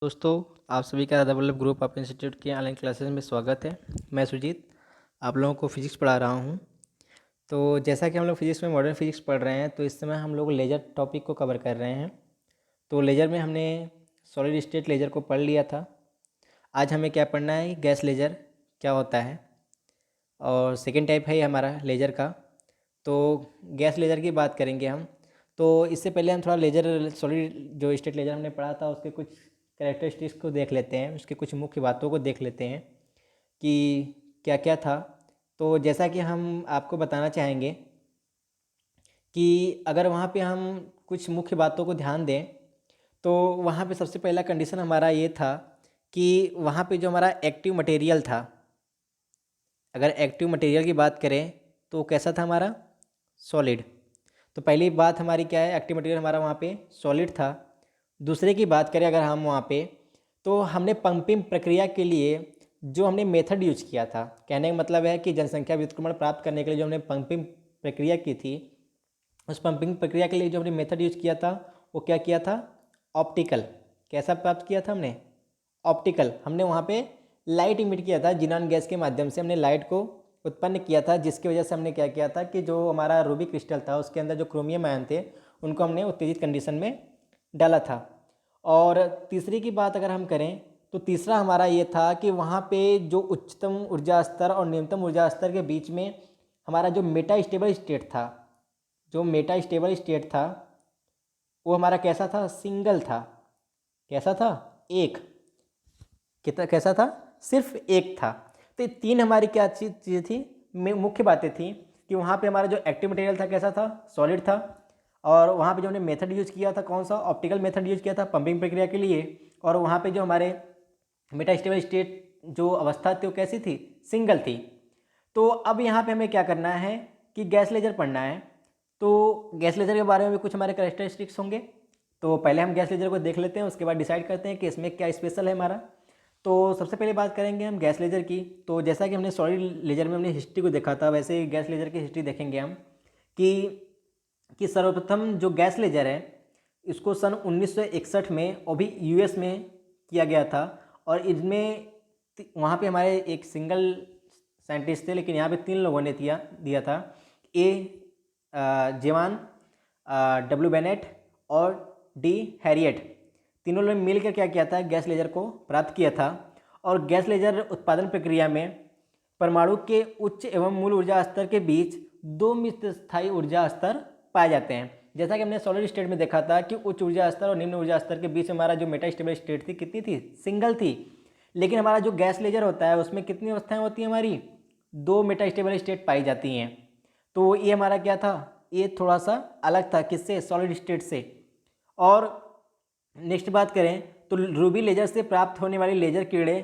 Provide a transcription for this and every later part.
दोस्तों, आप सभी का Radha Vallabh group of institute के ऑनलाइन क्लासेस में स्वागत है। मैं सुजीत आप लोगों को फिजिक्स पढ़ा रहा हूं। तो जैसा कि हम लोग फिजिक्स में मॉडर्न फिजिक्स पढ़ रहे हैं, तो इस समय हम लोग लेज़र टॉपिक को कवर कर रहे हैं। तो लेज़र में हमने सॉलिड स्टेट लेज़र को पढ़ लिया था। आज हमें क्या पढ़ना है, गैस लेज़र क्या होता है, और सेकेंड टाइप है हमारा लेज़र का। तो गैस लेज़र की बात करेंगे हम। तो इससे पहले हम थोड़ा लेज़र सॉलिड जो स्टेट लेज़र हमने पढ़ा था उसके कुछ कैरेक्टरिस्टिक्स को देख लेते हैं, उसके कुछ मुख्य बातों को देख लेते हैं कि क्या क्या था। तो जैसा कि हम आपको बताना चाहेंगे कि अगर वहाँ पे हम कुछ मुख्य बातों को ध्यान दें, तो वहाँ पे सबसे पहला कंडीशन हमारा ये था कि वहाँ पे जो हमारा एक्टिव मटेरियल था, अगर एक्टिव मटेरियल की बात करें तो कैसा था हमारा, सॉलिड। तो पहली बात हमारी क्या है, एक्टिव मटेरियल हमारा वहाँ पे सॉलिड था। दूसरे की बात करें अगर हम वहाँ पे, तो हमने पंपिंग प्रक्रिया के लिए जो हमने मेथड यूज किया था, कहने का मतलब है कि जनसंख्या व्युत्क्रमण प्राप्त करने के लिए जो हमने पंपिंग प्रक्रिया की थी, उस पंपिंग प्रक्रिया के लिए जो हमने मेथड यूज किया था वो क्या किया था, ऑप्टिकल। कैसा प्राप्त किया था हमने, ऑप्टिकल। हमने वहाँ पे लाइट इमिट किया था, जिनॉन गैस के माध्यम से हमने लाइट को उत्पन्न किया था, जिसकी वजह से हमने क्या किया था कि जो हमारा रूबी क्रिस्टल था उसके अंदर जो क्रोमियम आयन थे उनको हमने उत्तेजित कंडीशन में डाला था। और तीसरी की बात अगर हम करें तो तीसरा हमारा ये था कि वहाँ पे जो उच्चतम ऊर्जा स्तर और न्यूनतम ऊर्जा स्तर के बीच में हमारा जो मेटा स्टेबल स्टेट था, जो मेटा स्टेबल स्टेट था वो हमारा कैसा था, सिंगल था। कैसा था, एक। कितना कैसा था, सिर्फ एक था। तो ये तीन हमारी क्या चीज़ें थी, मुख्य बातें थी कि वहाँ पे हमारा जो एक्टिव मटेरियल था कैसा था, सॉलिड था। और वहाँ पे जो हमने मेथड यूज़ किया था कौन सा, ऑप्टिकल मेथड यूज़ किया था पंपिंग प्रक्रिया के लिए। और वहाँ पे जो हमारे मेटास्टेबल स्टेट जो अवस्था थी वो कैसी थी, सिंगल थी। तो अब यहाँ पे हमें क्या करना है कि गैस लेजर पढ़ना है। तो गैस लेजर के बारे में भी कुछ हमारे कैरेक्टरिस्टिक्स होंगे। तो पहले हम गैस लेजर को देख लेते हैं, उसके बाद डिसाइड करते हैं कि इसमें क्या स्पेशल है हमारा। तो सबसे पहले बात करेंगे हम गैस लेजर की। तो जैसा कि हमने सॉलिड लेजर में हमने हिस्ट्री को देखा था, वैसे ही गैस लेजर की हिस्ट्री देखेंगे हम कि सर्वप्रथम जो गैस लेजर है इसको सन 1961 में और भी यूएस में किया गया था। और इसमें वहाँ पे हमारे एक सिंगल साइंटिस्ट थे, लेकिन यहाँ पे तीन लोगों ने दिया था, ए जेवान, डब्ल्यू बेनेट और डी हैरियट। तीनों लोगों ने मिलकर क्या किया था, गैस लेजर को प्राप्त किया था। और गैस लेजर उत्पादन प्रक्रिया में परमाणु के उच्च एवं मूल ऊर्जा स्तर के बीच दो मिश्र स्थायी ऊर्जा स्तर पाए जाते हैं। जैसा कि हमने सॉलिड स्टेट में देखा था कि उच्च ऊर्जा स्तर और निम्न ऊर्जा स्तर के बीच हमारा जो मेटास्टेबल स्टेट थी कितनी थी, सिंगल थी। लेकिन हमारा जो गैस लेजर होता है उसमें कितनी अवस्थाएं होती हैं, हमारी दो मेटास्टेबल स्टेट पाई जाती हैं। तो ये हमारा क्या था, ये थोड़ा सा अलग था किससे, सॉलिड स्टेट से। और नेक्स्ट बात करें तो रूबी लेजर से प्राप्त होने वाली लेजर किरणें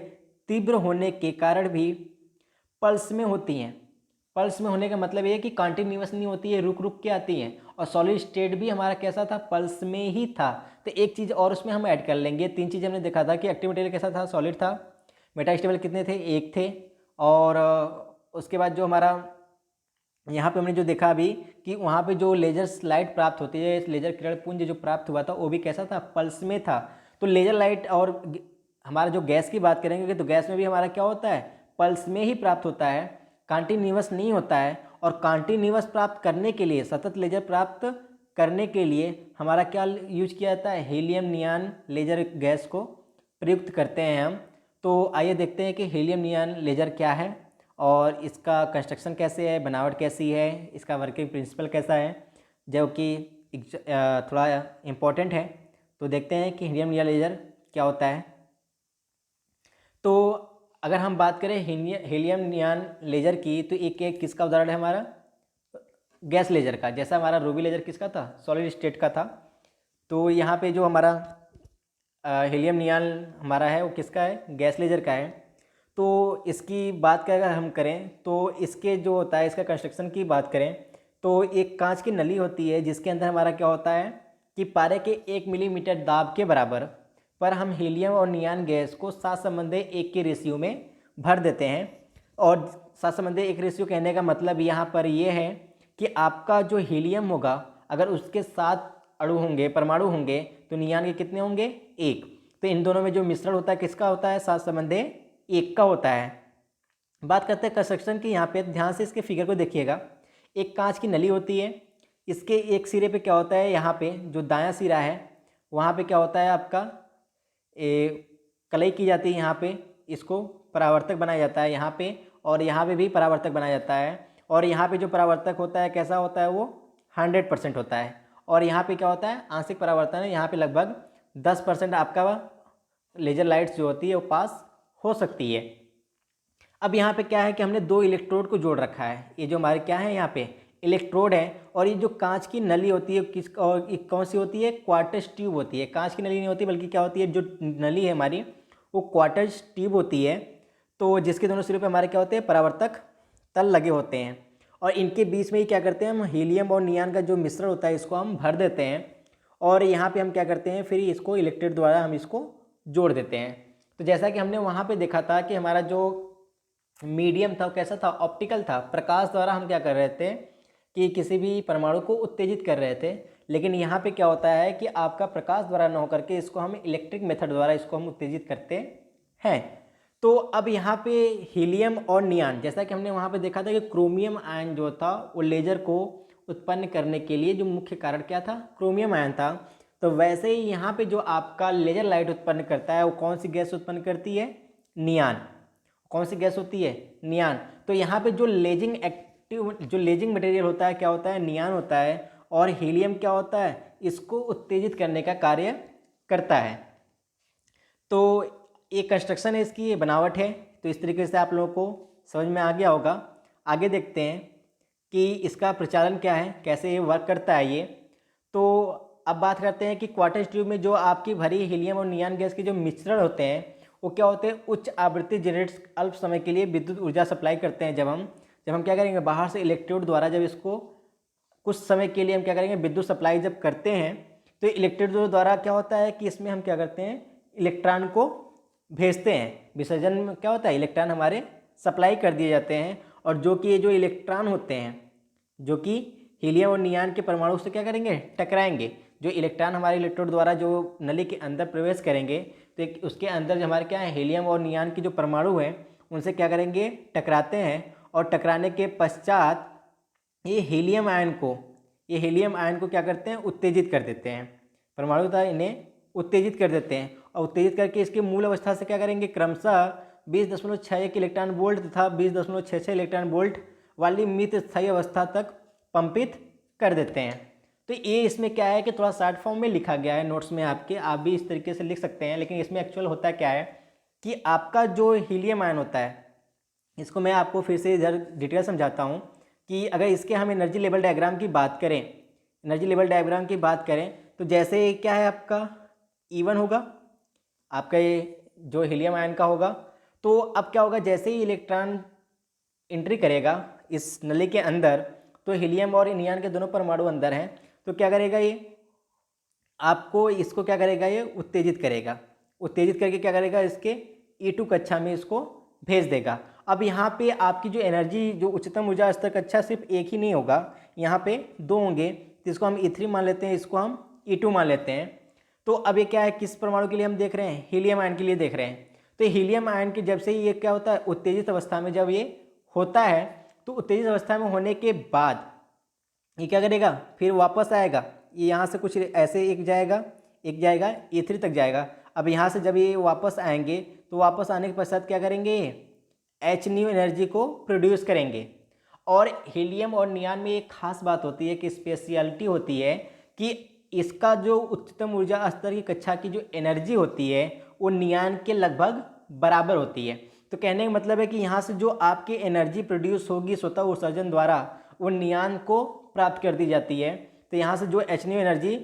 तीव्र होने के कारण भी पल्स में होती हैं। पल्स में होने का मतलब ये है कि कॉन्टिन्यूस नहीं होती है, रुक रुक के आती हैं। और सॉलिड स्टेट भी हमारा कैसा था, पल्स में ही था। तो एक चीज़ और उसमें हम ऐड कर लेंगे, तीन चीज़ें हमने देखा था कि एक्टिव मटेरियल कैसा था, सॉलिड था। मेटास्टेबल कितने थे, एक थे। और उसके बाद जो हमारा यहाँ पे हमने जो देखा अभी कि वहाँ पे जो लेजर लाइट प्राप्त होती है, लेजर किरण पुंज जो प्राप्त हुआ था वो भी कैसा था, पल्स में था। तो लेजर लाइट और हमारा जो गैस की बात करेंगे तो गैस में भी हमारा क्या होता है, पल्स में ही प्राप्त होता है, कॉन्टिन्यूअस नहीं होता है। और कॉन्टिन्यूअस प्राप्त करने के लिए, सतत लेजर प्राप्त करने के लिए हमारा क्या यूज किया जाता है, हीलियम नियान लेजर गैस को प्रयुक्त करते हैं हम। तो आइए देखते हैं कि हीलियम नियान लेजर क्या है और इसका कंस्ट्रक्शन कैसे है, बनावट कैसी है, इसका वर्किंग प्रिंसिपल कैसा है, जो कि थोड़ा इम्पोर्टेंट है। तो देखते हैं कि हीलियम नियान लेजर क्या होता है। तो अगर हम बात करें हीलियम नियान लेजर की, तो एक किसका उदाहरण है हमारा, गैस लेजर का। जैसा हमारा रूबी लेजर किसका था, सॉलिड स्टेट का था। तो यहाँ पे जो हमारा हीलियम नियान हमारा है वो किसका है, गैस लेजर का है। तो इसकी बात का अगर हम करें तो इसके जो होता है, इसका कंस्ट्रक्शन की बात करें तो एक कांच की नली होती है जिसके अंदर हमारा क्या होता है कि पारे के 1 मिलीमीटर दाब के बराबर पर हम हीलियम और नियान गैस को सात संबंधी एक के रेशियो में भर देते हैं। और सात संबंधी एक रेशियो कहने का मतलब यहाँ पर ये है कि आपका जो हीलियम होगा अगर उसके साथ अणु होंगे, परमाणु होंगे, तो नियान के कितने होंगे, एक। तो इन दोनों में जो मिश्रण होता है किसका होता है, सात संबंधे एक का होता है। बात करते हैं कंस्ट्रक्शन की। यहाँ पे ध्यान से इसके फिगर को देखिएगा। एक कांच की नली होती है, इसके एक सिरे पे क्या होता है, यहाँ पे जो दायां सिरा है वहाँ पे क्या होता है आपका कलई की जाती है, यहाँ पे इसको परावर्तक बनाया जाता है यहाँ पे, और यहाँ पे भी परावर्तक बनाया जाता है। और यहाँ पे जो परावर्तक होता है कैसा होता है, वो 100% होता है। और यहाँ पे क्या होता है, आंशिक परावर्तन है, यहाँ पे लगभग 10% आपका लेजर लाइट्स जो होती है वो पास हो सकती है। अब यहाँ पे क्या है कि हमने दो इलेक्ट्रोड को जोड़ रखा है। ये जो हमारे क्या है यहाँ पे इलेक्ट्रोड है, और ये जो कांच की नली होती है किस और ये कौन सी होती है, क्वार्टज ट्यूब होती है। कांच की नली नहीं होती बल्कि क्या होती है, जो नली है हमारी वो क्वार्टज ट्यूब होती है। तो जिसके दोनों सिरों पे हमारे क्या होते हैं, परावर्तक तल लगे होते हैं, और इनके बीच में ही क्या करते हैं हम, हीलियम और नियान का जो मिश्रण होता है इसको हम भर देते हैं, और यहाँ पे हम क्या करते हैं, फिर इसको इलेक्ट्रोड द्वारा हम इसको जोड़ देते हैं। तो जैसा कि हमने वहाँ पे देखा था कि हमारा जो मीडियम था कैसा था, ऑप्टिकल था। प्रकाश द्वारा हम क्या कर रहे थे कि किसी भी परमाणु को उत्तेजित कर रहे थे, लेकिन यहाँ पे क्या होता है कि आपका प्रकाश द्वारा न होकर के इसको हम इलेक्ट्रिक मेथड द्वारा इसको हम उत्तेजित करते हैं। तो अब यहाँ पे हीलियम और नियान, जैसा कि हमने वहाँ पे देखा था कि क्रोमियम आयन जो था वो लेजर को उत्पन्न करने के लिए जो मुख्य कारण क्या था, क्रोमियम आयन था। तो वैसे ही यहाँ पे जो आपका लेजर लाइट उत्पन्न करता है वो कौन सी गैस उत्पन्न करती है, नियान। कौन सी गैस होती है, नियान। तो यहाँ पे जो लेजिंग मटेरियल होता है क्या होता है, नियान होता है, और हीलियम क्या होता है, इसको उत्तेजित करने का कार्य करता है। तो ये कंस्ट्रक्शन है इसकी, ये बनावट है। तो इस तरीके से आप लोगों को समझ में आ गया होगा। आगे देखते हैं कि इसका प्रचालन क्या है, कैसे ये वर्क करता है ये। तो अब बात करते हैं कि क्वार्टज ट्यूब में जो आपकी भरी हीलियम और नियान गैस के जो मिश्रण होते हैं वो क्या होते हैं, उच्च आवृत्ति जनरेट्स अल्प समय के लिए विद्युत ऊर्जा सप्लाई करते हैं। जब हम क्या करेंगे, बाहर से इलेक्ट्रोड द्वारा जब इसको कुछ समय के लिए हम क्या करेंगे, विद्युत सप्लाई जब करते हैं, तो इलेक्ट्रोड द्वारा क्या होता है कि इसमें हम क्या करते हैं, इलेक्ट्रॉन को भेजते हैं। विसर्जन में क्या होता है, इलेक्ट्रॉन हमारे सप्लाई कर दिए जाते हैं, और जो कि ये जो इलेक्ट्रॉन होते हैं जो कि हीलियम और नियान के परमाणु से क्या करेंगे, टकराएंगे। जो इलेक्ट्रॉन हमारे इलेक्ट्रोड द्वारा जो नली के अंदर प्रवेश करेंगे तो उसके अंदर जो हमारे क्या है, हीलियम और नियान के जो परमाणु हैं उनसे क्या करेंगे, टकराते हैं, और टकराने के पश्चात ये हीलियम आयन को क्या करते हैं, उत्तेजित कर देते हैं। परमाणु द्वारा इन्हें उत्तेजित कर देते हैं, और उत्तेजित करके इसके मूल अवस्था से क्या करेंगे, क्रमशः 20.61 इलेक्ट्रॉन वोल्ट तथा 20.66 इलेक्ट्रॉन वोल्ट वाली मित स्थायी अवस्था तक पंपित कर देते हैं। तो ये इसमें क्या है कि थोड़ा शॉर्ट फॉर्म में लिखा गया है नोट्स में आपके, आप भी इस तरीके से लिख सकते हैं, लेकिन इसमें एक्चुअल होता क्या है कि आपका जो हीलियम आयन होता है, इसको मैं आपको फिर से इधर डिटेल समझाता हूँ कि अगर इसके हम एनर्जी लेवल डायग्राम की बात करें, तो जैसे क्या है आपका E1 होगा, आपका ये जो हीलियम आयन का होगा। तो अब क्या होगा, जैसे ही इलेक्ट्रॉन एंट्री करेगा इस नली के अंदर, तो हीलियम और नियान के दोनों परमाणु अंदर हैं, तो क्या करेगा ये आपको इसको क्या करेगा, ये उत्तेजित करके क्या करेगा, इसके E2 कक्षा में इसको भेज देगा। अब यहाँ पे आपकी जो एनर्जी, जो उच्चतम ऊर्जा स्तर कक्षा सिर्फ एक ही नहीं होगा, यहाँ पे दो होंगे, तो इसको हम E3 मान लेते हैं, इसको हम E2 मान लेते हैं। तो अब ये क्या है, किस परमाणु के लिए हम देख रहे हैं, हीलियम आयन के लिए देख रहे हैं। तो हीलियम आयन के जब से ये क्या होता है, उत्तेजित अवस्था में जब ये होता है, तो उत्तेजित अवस्था में होने के बाद ये क्या करेगा, फिर वापस आएगा, ये यहाँ से कुछ ऐसे एक जाएगा E3 तक जाएगा। अब यहाँ से जब ये वापस आएंगे, तो वापस आने के पश्चात क्या करेंगे, एच न्यू एनर्जी को प्रोड्यूस करेंगे। और हीलियम और नियान में एक खास बात होती है कि स्पेशलिटी होती है कि इसका जो उच्चतम ऊर्जा स्तर की कक्षा की जो एनर्जी होती है वो नियान के लगभग बराबर होती है। तो कहने का मतलब है कि यहाँ से जो आपकी एनर्जी प्रोड्यूस होगी स्वतः उत्सर्जन द्वारा, वो नियान को प्राप्त कर दी जाती है। तो यहाँ से जो एच न्यू एनर्जी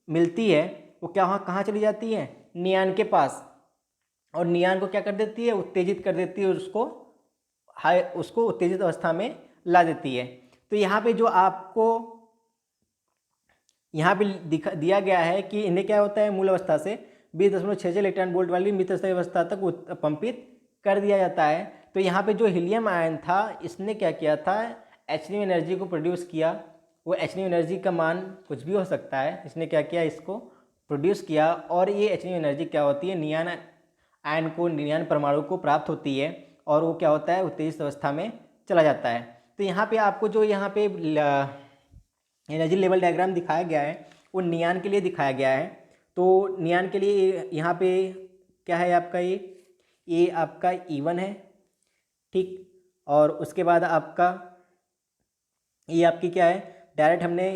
मिलती है वो कहाँ चली जाती है, नियान के पास, और नियान को क्या कर देती है, उत्तेजित कर देती है, उसको उत्तेजित अवस्था में ला देती है। तो यहाँ पे जो आपको यहाँ पे दिया गया है कि इन्हें क्या होता है, मूल अवस्था से 20.66 इलेक्ट्रॉन वोल्ट वाली मित स्थायी अवस्था तक पंपित कर दिया जाता है। तो यहाँ पे जो हीलियम आयन था, इसने क्या किया था, एच न्यू एनर्जी को प्रोड्यूस किया। वो एच न्यू एनर्जी का मान कुछ भी हो सकता है, इसने क्या किया, इसको प्रोड्यूस किया और ये एच एनर्जी क्या होती है, नियान आयन को, नियान परमाणु को प्राप्त होती है और वो क्या होता है, उत्तेजित अवस्था में चला जाता है। तो यहाँ पे आपको जो यहाँ पे एनर्जी लेवल डायग्राम दिखाया गया है वो नियान के लिए दिखाया गया है। तो नियान के लिए यहाँ पे क्या है आपका, ये आपका E1 है, ठीक। और उसके बाद आपका ये आपकी क्या है, डायरेक्ट हमने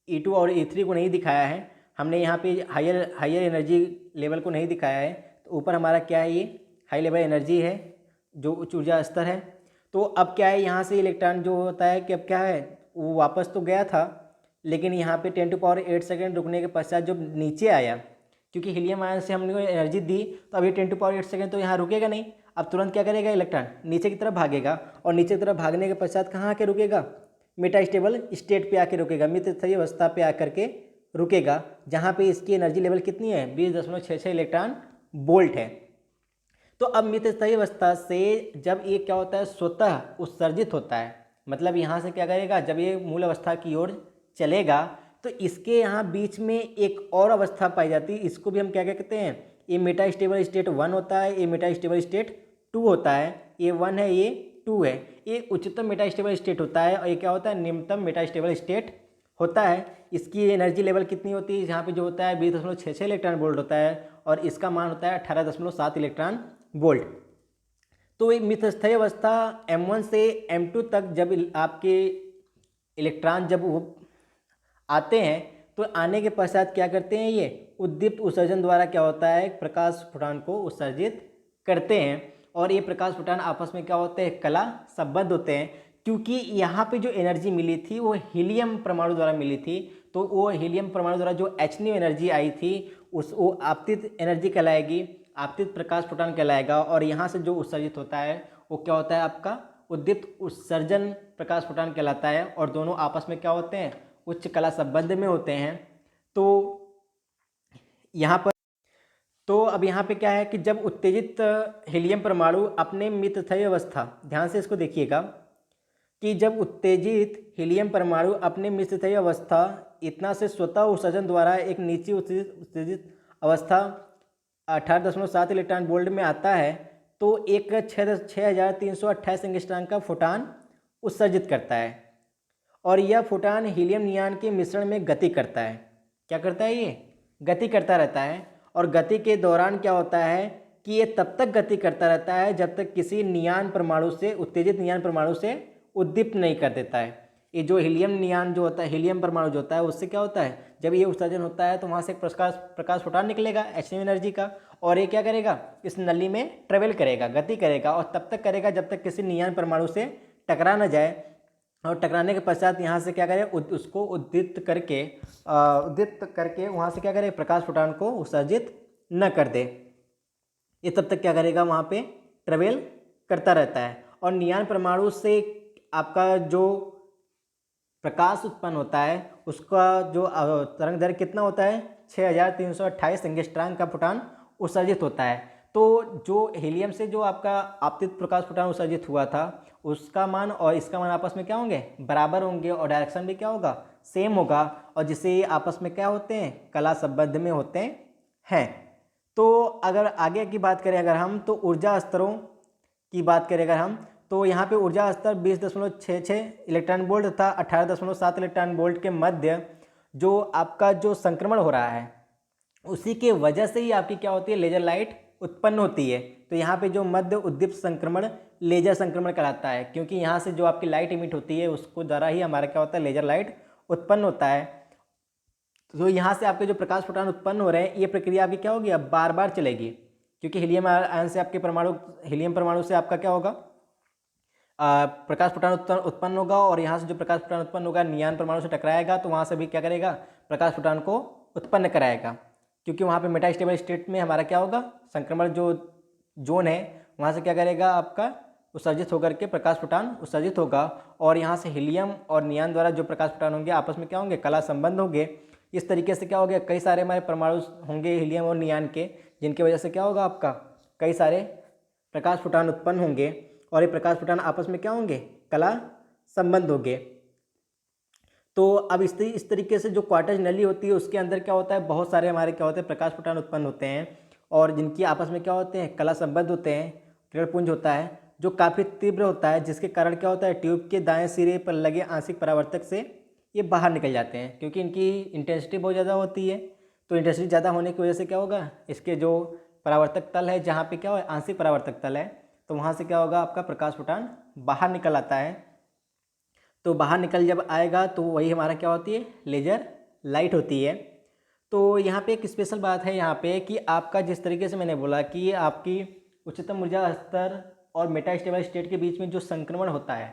E2 और E3 को नहीं दिखाया है, हमने यहाँ पे हायर एनर्जी लेवल को नहीं दिखाया है। तो ऊपर हमारा क्या है, ये हाई लेवल एनर्जी है जो उच्च ऊर्जा स्तर है। तो अब क्या है, यहाँ से इलेक्ट्रॉन जो होता है कि अब क्या है, वो वापस तो गया था लेकिन यहाँ पे 10⁸ सेकेंड रुकने के पश्चात जब नीचे आया, क्योंकि हीलियम आयन से हमने एनर्जी दी तो अब ये 10⁸ सेकेंड तो यहाँ रुकेगा नहीं, अब तुरंत क्या करेगा, इलेक्ट्रॉन नीचे की तरफ भागेगा और नीचे की तरफ भागने के पश्चात कहाँ आके रुकेगा, मेटास्टेबल स्टेट पे आके रुकेगा, मित स्थैय अवस्था पे आकर के रुकेगा, जहाँ पे इसकी एनर्जी लेवल कितनी है, 20.66 इलेक्ट्रॉन वोल्ट है। तो अब मित स्थैय अवस्था से जब ये क्या होता है, स्वतः उत्सर्जित होता है, मतलब यहाँ से क्या करेगा, जब ये मूल अवस्था की ओर चलेगा तो इसके यहाँ बीच में एक और अवस्था पाई जाती है, इसको भी हम क्या कहते हैं, ये मेटास्टेबल स्टेट 1 होता है, ये मेटास्टेबल स्टेट 2 होता है, ये 1 है, ये 2 है। ये उच्चतम मेटास्टेबल स्टेट होता है और ये क्या होता है, निम्नतम मेटास्टेबल स्टेट होता है। इसकी एनर्जी लेवल कितनी होती है, यहाँ पे जो होता है 20.66 इलेक्ट्रॉन वोल्ट होता है और इसका मान होता है 18.7 इलेक्ट्रॉन वोल्ट। तो ये मित स्थैय अवस्था M1 से M2 तक जब आपके इलेक्ट्रॉन जब वो आते हैं तो आने के पश्चात क्या करते हैं, ये उद्दीप्त उत्सर्जन द्वारा क्या होता है, प्रकाश फोटॉन को उत्सर्जित करते हैं और ये प्रकाश फोटॉन आपस में क्या होते हैं, कला संबद्ध होते हैं। क्योंकि यहाँ पे जो एनर्जी मिली थी वो हीलियम परमाणु द्वारा मिली थी, तो वो हीलियम परमाणु द्वारा जो एचन्यू एनर्जी आई थी उस वो आपतित एनर्जी कहलाएगी, आपतित प्रकाश फोटॉन कहलाएगा। और यहाँ से जो उत्सर्जित होता है वो क्या होता है, आपका उद्दीप्त उत्सर्जन प्रकाश फोटॉन कहलाता है और दोनों आपस में क्या होते हैं, उच्च कला संबंध में होते हैं। तो यहाँ पर तो अब यहाँ पे क्या है कि जब उत्तेजित हीलियम परमाणु अपने मित स्थैय अवस्था, ध्यान से इसको देखिएगा कि जब उत्तेजित हीलियम परमाणु अपने मित स्थैय अवस्था इतना से स्वतः उत्सर्जन द्वारा एक नीचे उत्तेजित अवस्था 18.7 इलेक्ट्रॉन वोल्ट में आता है तो एक 6328 एंगस्ट्रॉम का फोटॉन उत्सर्जित करता है और यह फोटॉन हीलियम नियान के मिश्रण में गति करता है। क्या करता है, ये गति करता रहता है और गति के दौरान क्या होता है कि ये तब तक गति करता रहता है जब तक किसी नियान परमाणु से, उत्तेजित नियान परमाणु से उद्दीप्त नहीं कर देता है। ये जो हीलियम नियान जो होता है, हीलियम परमाणु जो होता है, उससे क्या होता है, जब ये उत्सर्जन होता है तो वहाँ से एक प्रकाश फोटॉन निकलेगा एचन्यू एनर्जी का और ये क्या करेगा, इस नली में ट्रेवल करेगा, गति करेगा और तब तक करेगा जब तक किसी नियान परमाणु से टकरा न जाए और टकराने के पश्चात यहाँ से क्या करे, उसको उद्दीप्त करके वहाँ से क्या करे, प्रकाश फोटॉन को उत्सर्जित न कर दे। ये तब तक क्या करेगा, वहाँ पे ट्रेवल करता रहता है और नियान परमाणु से आपका जो प्रकाश उत्पन्न होता है उसका जो तरंग दैर्घ्य कितना होता है, 6328 एंगस्ट्रॉम का फोटॉन उत्सर्जित होता है। तो जो हीलियम से जो आपका आपतित प्रकाश फोटॉन उत्सर्जित हुआ था उसका मान और इसका मान आपस में क्या होंगे, बराबर होंगे और डायरेक्शन भी क्या होगा, सेम होगा और जिससे ये आपस में क्या होते हैं, कला संबंध में होते हैं। तो अगर आगे की बात करें अगर हम, तो ऊर्जा स्तरों की बात करें अगर हम, तो यहाँ पे ऊर्जा स्तर 20.66 इलेक्ट्रॉन वोल्ट तथा 18.7 इलेक्ट्रॉन वोल्ट के मध्य जो आपका जो संक्रमण हो रहा है उसी के वजह से ही आपकी क्या होती है, लेजर लाइट उत्पन्न होती है। तो यहाँ पे जो मध्य उद्दीप्त संक्रमण लेजर संक्रमण कहलाता है, क्योंकि यहाँ से जो आपकी लाइट इमिट होती है उसको द्वारा ही हमारा क्या होता है, लेजर लाइट उत्पन्न होता है। तो यहाँ से आपके जो प्रकाश फोटॉन उत्पन्न हो रहे हैं ये प्रक्रिया आपकी क्या होगी, अब बार बार चलेगी, क्योंकि हीलियम आयन से आपके हीलियम परमाणु से आपका क्या होगा, प्रकाश फोटॉन उत्पन्न होगा और यहाँ से जो प्रकाश फोटॉन उत्पन्न होगा नियान परमाणु से टकराएगा तो वहाँ से भी क्या करेगा, प्रकाश फोटॉन को उत्पन्न कराएगा, क्योंकि वहाँ पे मेटास्टेबल स्टेट में हमारा क्या होगा, संक्रमण जो जोन है वहाँ से क्या करेगा, आपका उत्सर्जित होकर के प्रकाश फोटॉन उत्सर्जित होगा और यहाँ से हीलियम और नियान द्वारा जो प्रकाश फोटॉन होंगे आपस में क्या होंगे, कला संबंध होंगे। इस तरीके से क्या हो गया, कई सारे हमारे परमाणु होंगे हीलियम और नियान के, जिनकी वजह से क्या होगा, आपका कई सारे प्रकाश फोटॉन उत्पन्न होंगे और ये प्रकाश फोटॉन आपस में क्या होंगे, कला संबंध होंगे। तो अब इस तरीके से जो क्वार्टज नली होती है उसके अंदर क्या होता है, बहुत सारे हमारे क्या होते हैं, प्रकाश फोटान उत्पन्न होते हैं और जिनकी आपस में क्या होते हैं, कला संबंध होते हैं, किरण पुंज होता है जो काफ़ी तीव्र होता है, जिसके कारण क्या होता है, ट्यूब के दाएं सिरे पर लगे आंशिक परावर्तक से ये बाहर निकल जाते हैं, क्योंकि इनकी इंटेंसिटी बहुत ज़्यादा होती है। तो इंटेंसिटी ज़्यादा होने की वजह से क्या होगा, इसके जो परावर्तक तल है, जहाँ पे क्या हो आंशिक परावर्तक तल है, तो वहाँ से क्या होगा, आपका प्रकाश फोटान बाहर निकल आता है। तो बाहर निकल जब आएगा तो वही हमारा क्या होती है, लेजर लाइट होती है। तो यहाँ पे एक स्पेशल बात है यहाँ पे कि आपका जिस तरीके से मैंने बोला कि आपकी उच्चतम ऊर्जा स्तर और मेटास्टेबल स्टेट के बीच में जो संक्रमण होता है,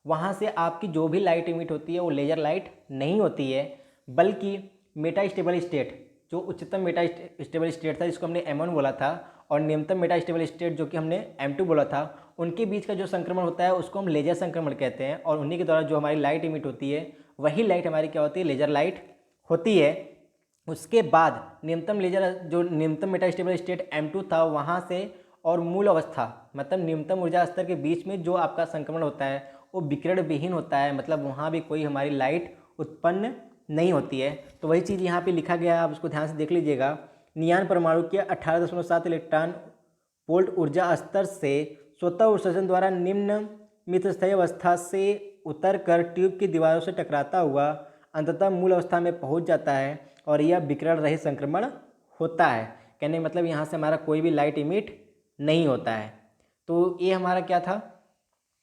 वहाँ से आपकी जो भी लाइट इमिट होती है वो लेजर लाइट नहीं होती है, बल्कि मेटास्टेबल स्टेट, जो उच्चतम मेटास्टेबल स्टेट था जिसको हमने M1 बोला था, और निम्नतम मेटास्टेबल स्टेट जो कि हमने M2 बोला था, उनके बीच का जो संक्रमण होता है उसको हम लेजर संक्रमण कहते हैं। और उन्हीं के द्वारा जो हमारी लाइट इमिट होती है वही लाइट हमारी क्या होती है, लेजर लाइट होती है। उसके बाद न्यूनतम लेजर, जो न्यूनतम मेटास्टेबल स्टेट M2 था, वहाँ से और मूल अवस्था मतलब न्यूनतम ऊर्जा स्तर के बीच में जो आपका संक्रमण होता है वो विकिरण विहीन होता है, मतलब वहाँ भी कोई हमारी लाइट उत्पन्न नहीं होती है। तो वही चीज़ यहाँ पे लिखा गया है, आप उसको ध्यान से देख लीजिएगा। नियान परमाणु के 18.7 इलेक्ट्रॉन वोल्ट ऊर्जा स्तर से स्वतः उत्सर्जन द्वारा निम्न मितस्थायी अवस्था से उतरकर ट्यूब की दीवारों से टकराता हुआ अंततः मूल अवस्था में पहुंच जाता है और यह विकिरण रहित संक्रमण होता है। कहने मतलब यहाँ से हमारा कोई भी लाइट इमिट नहीं होता है। तो ये हमारा क्या था,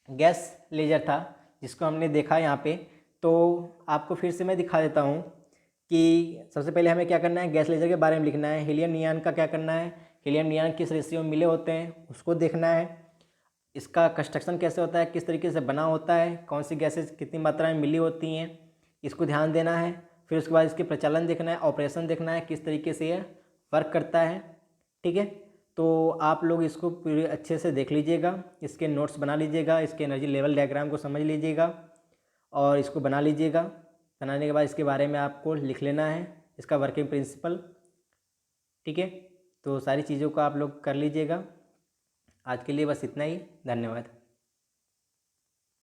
गैस लेजर था जिसको हमने देखा यहाँ पे। तो आपको फिर से मैं दिखा देता हूँ कि सबसे पहले हमें क्या करना है, गैस लेजर के बारे में लिखना है। हीलियम नियान का क्या करना है, हीलियम नियान किस रेशियो में मिले होते हैं उसको देखना है। इसका कंस्ट्रक्शन कैसे होता है, किस तरीके से बना होता है, कौन सी गैसेज कितनी मात्रा में मिली होती हैं, इसको ध्यान देना है। फिर उसके बाद इसके प्रचलन देखना है, ऑपरेशन देखना है, किस तरीके से ये वर्क करता है। ठीक है, तो आप लोग इसको पूरे अच्छे से देख लीजिएगा, इसके नोट्स बना लीजिएगा, इसके एनर्जी लेवल डायग्राम को समझ लीजिएगा और इसको बना लीजिएगा। बनाने के बाद इसके बारे में आपको लिख लेना है, इसका वर्किंग प्रिंसिपल। ठीक है, तो सारी चीज़ों को आप लोग कर लीजिएगा। आज के लिए बस इतना ही, धन्यवाद।